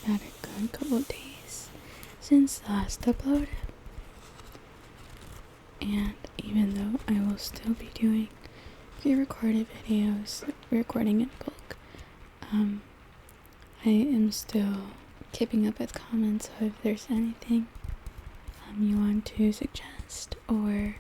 had a good couple of days since the last upload, and even though I will still be doing pre-recorded videos, recording in bulk, I am still keeping up with comments, so if there's anything you want to suggest, or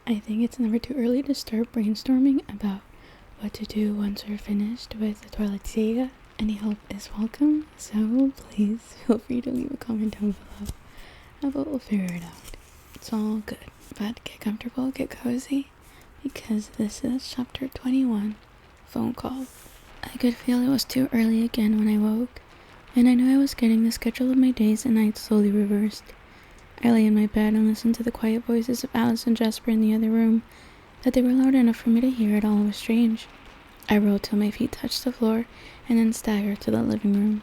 I think it's never too early to start brainstorming about what to do once we're finished with the Twilight CH. Any help is welcome, so please feel free to leave a comment down below, but we'll figure it out. It's all good, but get comfortable, get cozy, because this is chapter 21, phone call. I could feel it was too early again when I woke, and I knew I was getting the schedule of my days and nights slowly reversed. I lay in my bed and listened to the quiet voices of Alice and Jasper in the other room. That they were loud enough for me to hear it all was strange. I rolled till my feet touched the floor, and then staggered to the living room.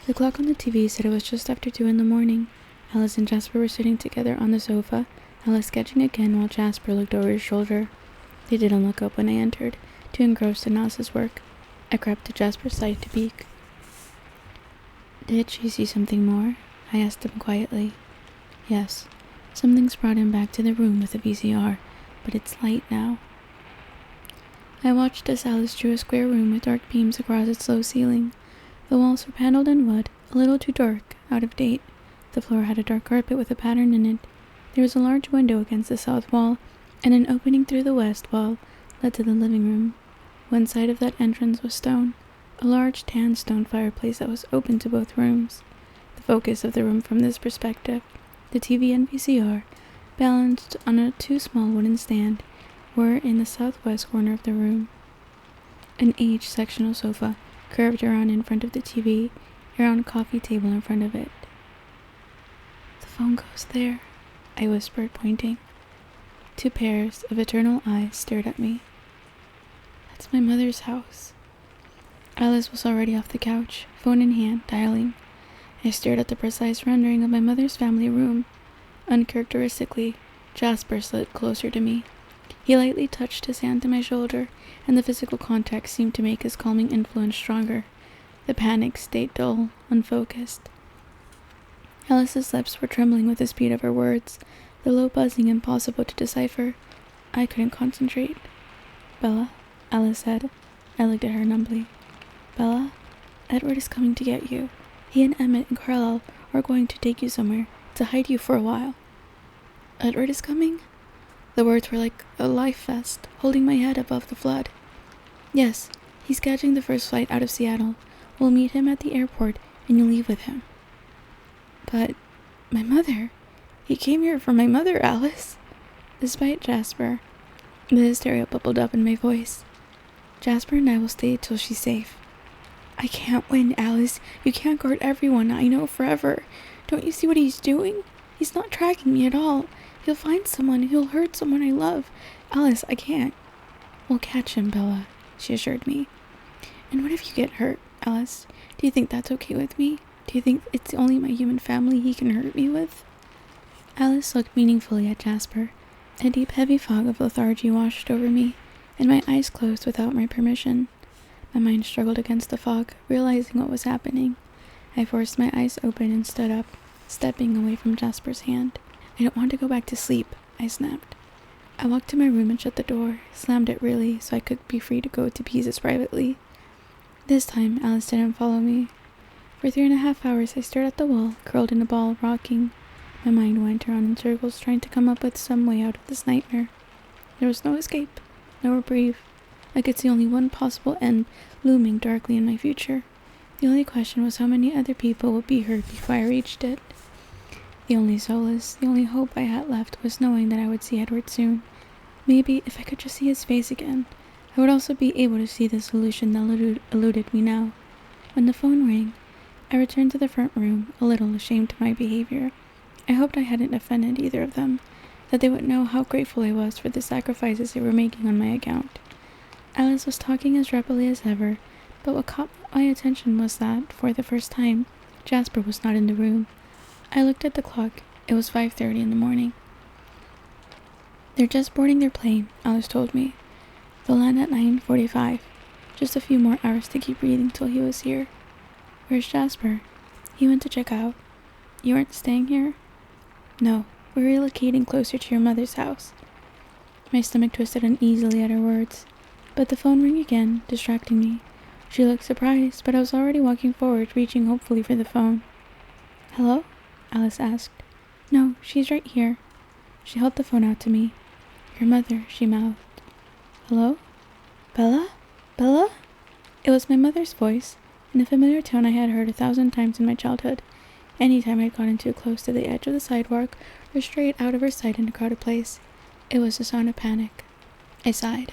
The clock on the TV said it was just after 2 in the morning. Alice and Jasper were sitting together on the sofa, Alice sketching again while Jasper looked over his shoulder. They didn't look up when I entered, too engrossed in Alice's work. I crept to Jasper's side to peek. "Did she see something more?" I asked him quietly. "Yes. Something's brought him back to the room with the VCR, but it's light now." I watched as Alice drew a square room with dark beams across its low ceiling. The walls were paneled in wood, a little too dark, out of date. The floor had a dark carpet with a pattern in it. There was a large window against the south wall, and an opening through the west wall led to the living room. One side of that entrance was stone, a large tan stone fireplace that was open to both rooms. The focus of the room from this perspective, the TV and VCR, balanced on a two small wooden stand, were in the southwest corner of the room. An aged sectional sofa curved around in front of the TV, a round coffee table in front of it. "The phone goes there," I whispered, pointing. 2 pairs of eternal eyes stared at me. "That's my mother's house." Alice was already off the couch, phone in hand, dialing. I stared at the precise rendering of my mother's family room. Uncharacteristically, Jasper slid closer to me. He lightly touched his hand to my shoulder, and the physical contact seemed to make his calming influence stronger. The panic stayed dull, unfocused. Alice's lips were trembling with the speed of her words, the low buzzing impossible to decipher. I couldn't concentrate. "Bella," Alice said. I looked at her numbly. "Bella, Edward is coming to get you. He and Emmett and Carlisle are going to take you somewhere, to hide you for a while." "Edward is coming?" The words were like a life vest, holding my head above the flood. "Yes, he's catching the first flight out of Seattle. We'll meet him at the airport, and you'll leave with him." "But my mother. He came here for my mother, Alice." Despite Jasper, the hysteria bubbled up in my voice. "Jasper and I will stay till she's safe." "I can't win, Alice. You can't guard everyone I know forever. Don't you see what he's doing? He's not tracking me at all. He'll find someone. He'll hurt someone I love. Alice, I can't." "We'll catch him, Bella," she assured me. "And what if you get hurt, Alice? Do you think that's okay with me? Do you think it's only my human family he can hurt me with?" Alice looked meaningfully at Jasper. A deep, heavy fog of lethargy washed over me, and my eyes closed without my permission. My mind struggled against the fog, realizing what was happening. I forced my eyes open and stood up, stepping away from Jasper's hand. "I don't want to go back to sleep," I snapped. I walked to my room and shut the door, slammed it really so I could be free to go to pieces privately. This time, Alice didn't follow me. For 3.5 hours I stared at the wall, curled in a ball, rocking. My mind went around in circles, trying to come up with some way out of this nightmare. There was no escape, no reprieve. I could see only one possible end looming darkly in my future. The only question was how many other people would be hurt before I reached it. The only solace, the only hope I had left was knowing that I would see Edward soon. Maybe, if I could just see his face again, I would also be able to see the solution that eluded me now. When the phone rang, I returned to the front room, a little ashamed of my behavior. I hoped I hadn't offended either of them, that they would know how grateful I was for the sacrifices they were making on my account. Alice was talking as rapidly as ever, but what caught my attention was that, for the first time, Jasper was not in the room. I looked at the clock. It was 5:30 in the morning. "They're just boarding their plane," Alice told me. "They'll land at 9:45. Just a few more hours to keep breathing till he was here. Where's Jasper? He went to check out. You aren't staying here? No, we're relocating closer to your mother's house. My stomach twisted uneasily at her words, but the phone rang again, distracting me. She looked surprised, but I was already walking forward, reaching hopefully for the phone. Hello? Alice asked. No, she's right here. She held the phone out to me. Your mother, she mouthed. Hello? Bella? Bella? It was my mother's voice, in a familiar tone I had heard 1,000 times in my childhood. Any time I'd gotten too close to the edge of the sidewalk or strayed out of her sight in a crowded place, it was the sound of panic. I sighed.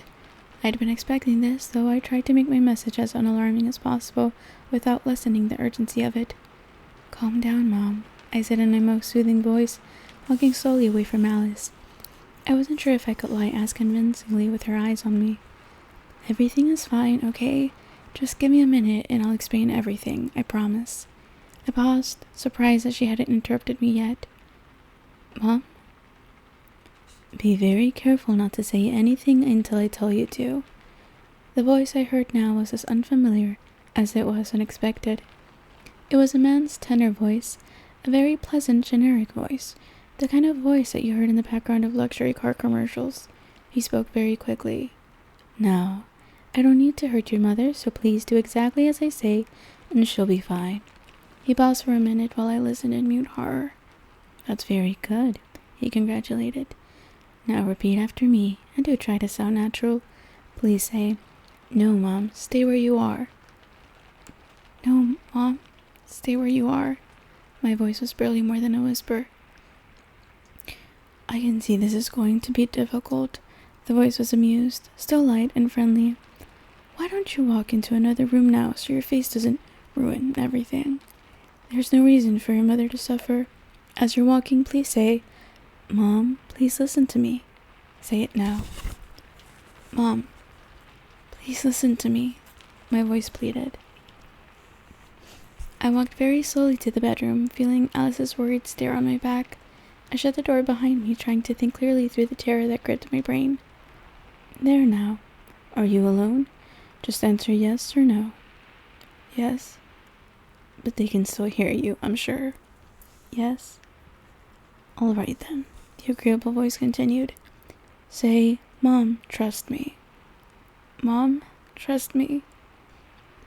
I'd been expecting this, though I tried to make my message as unalarming as possible without lessening the urgency of it. Calm down, Mom, I said in my most soothing voice, walking slowly away from Alice. I wasn't sure if I could lie as convincingly with her eyes on me. Everything is fine, okay? Just give me a minute and I'll explain everything, I promise. I paused, surprised that she hadn't interrupted me yet. Mom? Be very careful not to say anything until I tell you to. The voice I heard now was as unfamiliar as it was unexpected. It was a man's tenor voice, a very pleasant, generic voice, the kind of voice that you heard in the background of luxury car commercials. He spoke very quickly. Now, I don't need to hurt your mother, so please do exactly as I say, and she'll be fine. He paused for a minute while I listened in mute horror. That's very good, he congratulated. Now repeat after me, and do try to sound natural. Please say, No, Mom, stay where you are. No, Mom, stay where you are. My voice was barely more than a whisper. I can see this is going to be difficult. The voice was amused, still light and friendly. Why don't you walk into another room now so your face doesn't ruin everything? There's no reason for your mother to suffer. As you're walking, please say, Mom, please listen to me. Say it now. Mom, please listen to me, my voice pleaded. I walked very slowly to the bedroom, feeling Alice's worried stare on my back. I shut the door behind me, trying to think clearly through the terror that gripped my brain. There now. Are you alone? Just answer yes or no. Yes. But they can still hear you, I'm sure. Yes. All right then, the agreeable voice continued. Say, Mom, trust me. Mom, trust me.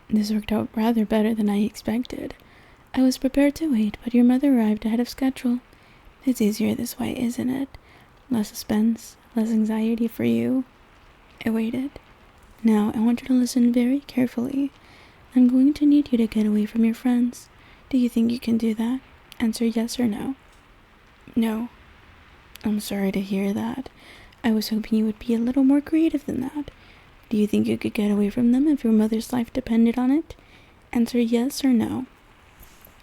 This worked out rather better than I expected. I was prepared to wait, but your mother arrived ahead of schedule. It's easier this way, isn't it? Less suspense, less anxiety for you. I waited. Now, I want you to listen very carefully. I'm going to need you to get away from your friends. Do you think you can do that? Answer yes or no. No. I'm sorry to hear that. I was hoping you would be a little more creative than that. Do you think you could get away from them if your mother's life depended on it? Answer yes or no.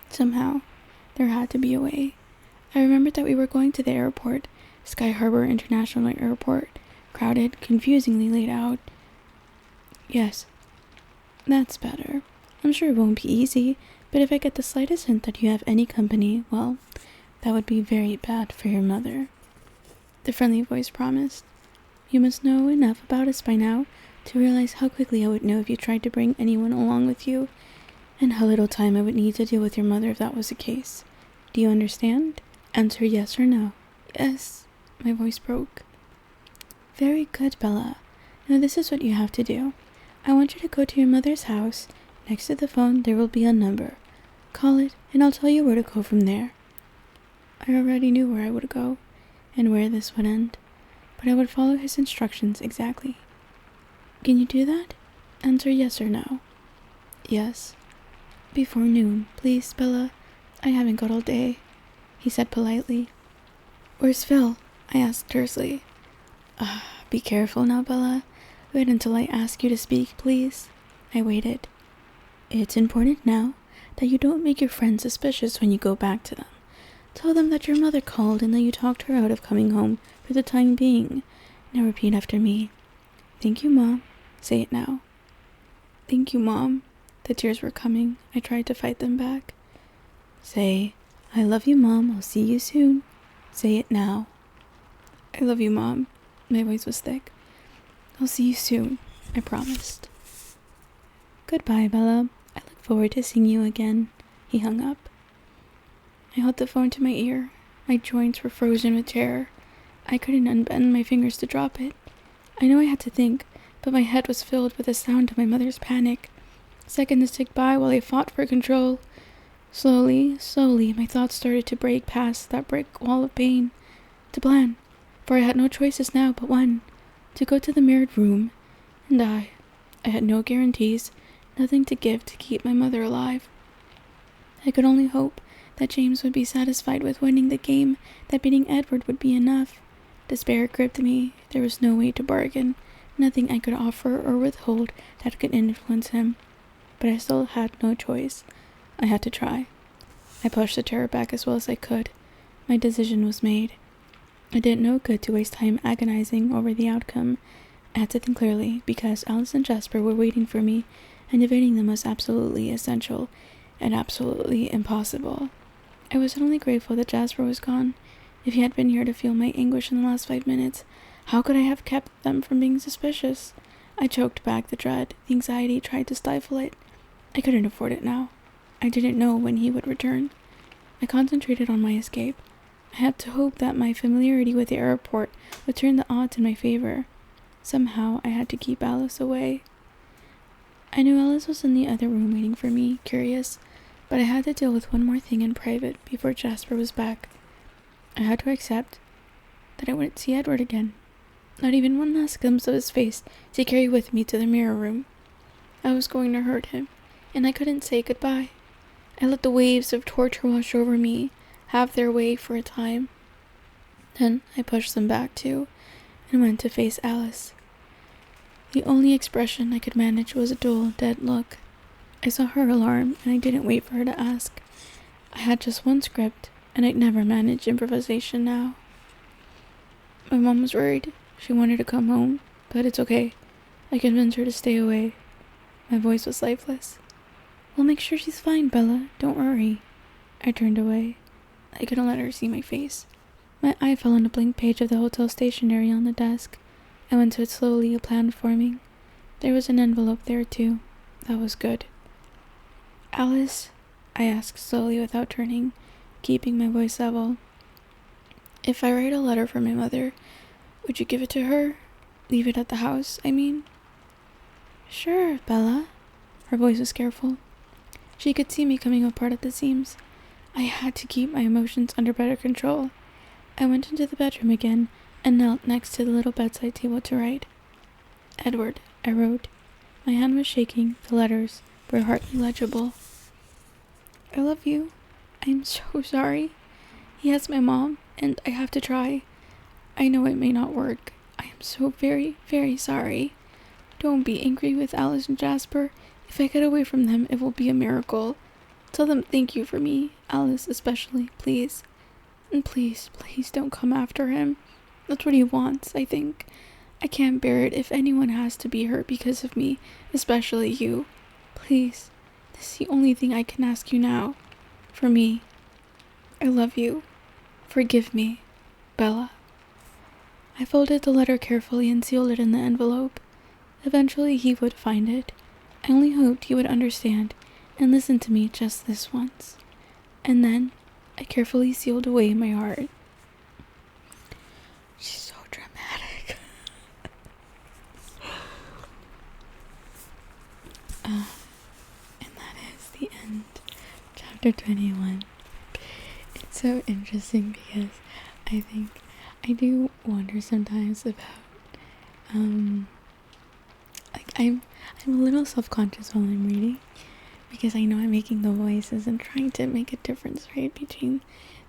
Somehow, there had to be a way. I remembered that we were going to the airport, Sky Harbor International Airport, crowded, confusingly laid out. Yes, that's better. I'm sure it won't be easy, but if I get the slightest hint that you have any company, well, that would be very bad for your mother. The friendly voice promised. You must know enough about us by now to realize how quickly I would know if you tried to bring anyone along with you, and how little time I would need to deal with your mother if that was the case. Do you understand? Answer yes or no. Yes, my voice broke. Very good, Bella. Now this is what you have to do. I want you to go to your mother's house. Next to the phone, there will be a number. Call it, and I'll tell you where to go from there. I already knew where I would go, and where this would end, but I would follow his instructions exactly. Can you do that? Answer yes or no. Yes. Before noon, please, Bella. I haven't got all day, he said politely. Where's Phil? I asked tersely. Be careful now, Bella. Wait until I ask you to speak, please. I waited. It's important now that you don't make your friends suspicious when you go back to them. Tell them that your mother called and that you talked her out of coming home for the time being. Now repeat after me. Thank you, Mom. Say it now. Thank you, Mom. The tears were coming. I tried to fight them back. Say, I love you, Mom. I'll see you soon. Say it now. I love you, Mom. My voice was thick. I'll see you soon, I promised. Goodbye, Bella. I look forward to seeing you again. He hung up. I held the phone to my ear. My joints were frozen with terror. I couldn't unbend my fingers to drop it. I knew I had to think, but my head was filled with the sound of my mother's panic. Seconds ticked by while I fought for control. Slowly, my thoughts started to break past that brick wall of pain. To plan, for I had no choices now but one, to go to the mirrored room and die. I had no guarantees, nothing to give to keep my mother alive. I could only hope that James would be satisfied with winning the game, that beating Edward would be enough. Despair gripped me. There was no way to bargain, nothing I could offer or withhold that could influence him. But I still had no choice. I had to try. I pushed the terror back as well as I could. My decision was made. I didn't know good to waste time agonizing over the outcome. I had to think clearly, because Alice and Jasper were waiting for me, and evading them was absolutely essential and absolutely impossible. I was suddenly grateful that Jasper was gone. If he had been here to feel my anguish in the last 5 minutes, how could I have kept them from being suspicious? I choked back the dread. The anxiety tried to stifle it. I couldn't afford it now. I didn't know when he would return. I concentrated on my escape. I had to hope that my familiarity with the airport would turn the odds in my favor. Somehow, I had to keep Alice away. I knew Alice was in the other room waiting for me, curious, but I had to deal with one more thing in private before Jasper was back. I had to accept that I wouldn't see Edward again. Not even one last glimpse of his face to carry with me to the mirror room. I was going to hurt him, and I couldn't say goodbye. I let the waves of torture wash over me, have their way for a time. Then I pushed them back too, and went to face Alice. The only expression I could manage was a dull, dead look. I saw her alarm, and I didn't wait for her to ask. I had just one script, and I'd never manage improvisation now. My mom was worried. She wanted to come home, but it's okay. I convinced her to stay away. My voice was lifeless. We'll make sure she's fine, Bella. Don't worry. I turned away. I couldn't let her see my face. My eye fell on a blank page of the hotel stationery on the desk. I went to it slowly, a plan forming. There was an envelope there, too. That was good. Alice, I asked slowly without turning, keeping my voice level. If I write a letter for my mother, would you give it to her? Leave it at the house, I mean? Sure, Bella. Her voice was careful. She could see me coming apart at the seams. I had to keep my emotions under better control. I went into the bedroom again and knelt next to the little bedside table to write. Edward, I wrote. My hand was shaking. The letters were hardly legible. I love you. I'm so sorry. He has my mom, and I have to try. I know it may not work. I am so very, very sorry. Don't be angry with Alice and Jasper. If I get away from them, it will be a miracle. Tell them thank you for me, Alice especially, please. And please, please don't come after him. That's what he wants, I think. I can't bear it if anyone has to be hurt because of me, especially you. Please, this is the only thing I can ask you now. For me. I love you. Forgive me, Bella. I folded the letter carefully and sealed it in the envelope. Eventually he would find it. I only hoped he would understand and listen to me just this once. And then I carefully sealed away my heart. She's so dramatic. And that is the end. Chapter 21. It's so interesting because I think I do wonder sometimes about I'm a little self-conscious while I'm reading because I know I'm making the voices and trying to make a difference, right, between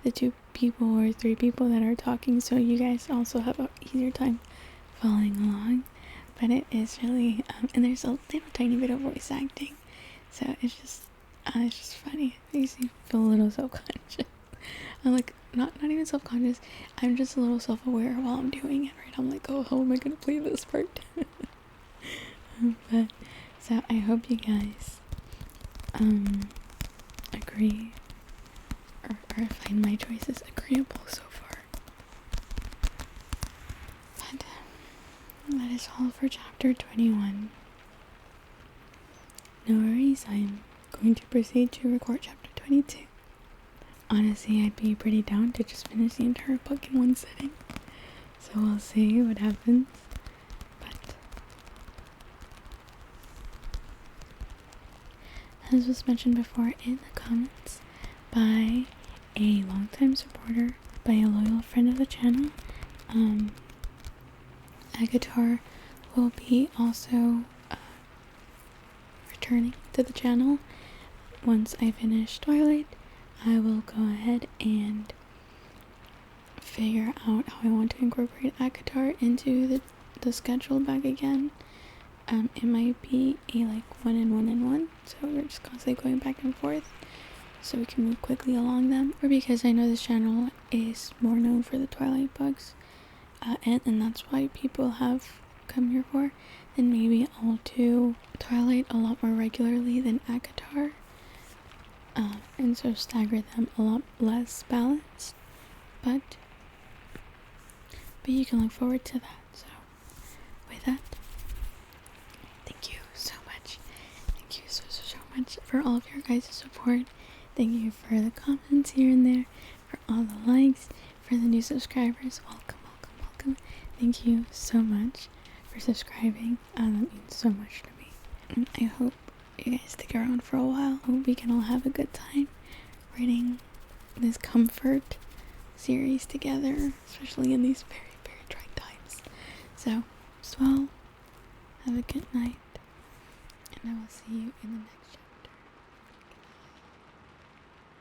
the 2 people or 3 people that are talking, so you guys also have an easier time following along. But it is really and there's a little tiny bit of voice acting, so it's just funny. It makes me feel a little self-conscious. I'm like not even self-conscious, I'm just a little self-aware while I'm doing it, right? I'm like, oh, how am I gonna play this part? But so I hope you guys agree or find my choices agreeable so far. But that is all for chapter 21. no worries, I'm going to proceed to record chapter 22. Honestly, I'd be pretty down to just finish the entire book in one sitting. So we'll see what happens. But as was mentioned before in the comments by a longtime supporter, by a loyal friend of the channel, Agatar will be also returning to the channel. Once I finish Twilight, I will go ahead and figure out how I want to incorporate Agatar into the schedule back again. It might be a like one and one, so we're just constantly going back and forth so we can move quickly along them, or because I know this channel is more known for the Twilight books, and that's why people have come here for, then maybe I'll do Twilight a lot more regularly than Agatar, and so stagger them a lot less balanced, but you can look forward to that. So with that, thank you so much. Thank you so much for all of your guys' support. Thank you for the comments here and there, for all the likes, for the new subscribers. Welcome. Thank you so much for subscribing. That means so much to me. And I hope you guys stick around for a while. Hope we can all have a good time reading this comfort series together, especially in these very, very trying times. So, have a good night, and I will see you in the next chapter.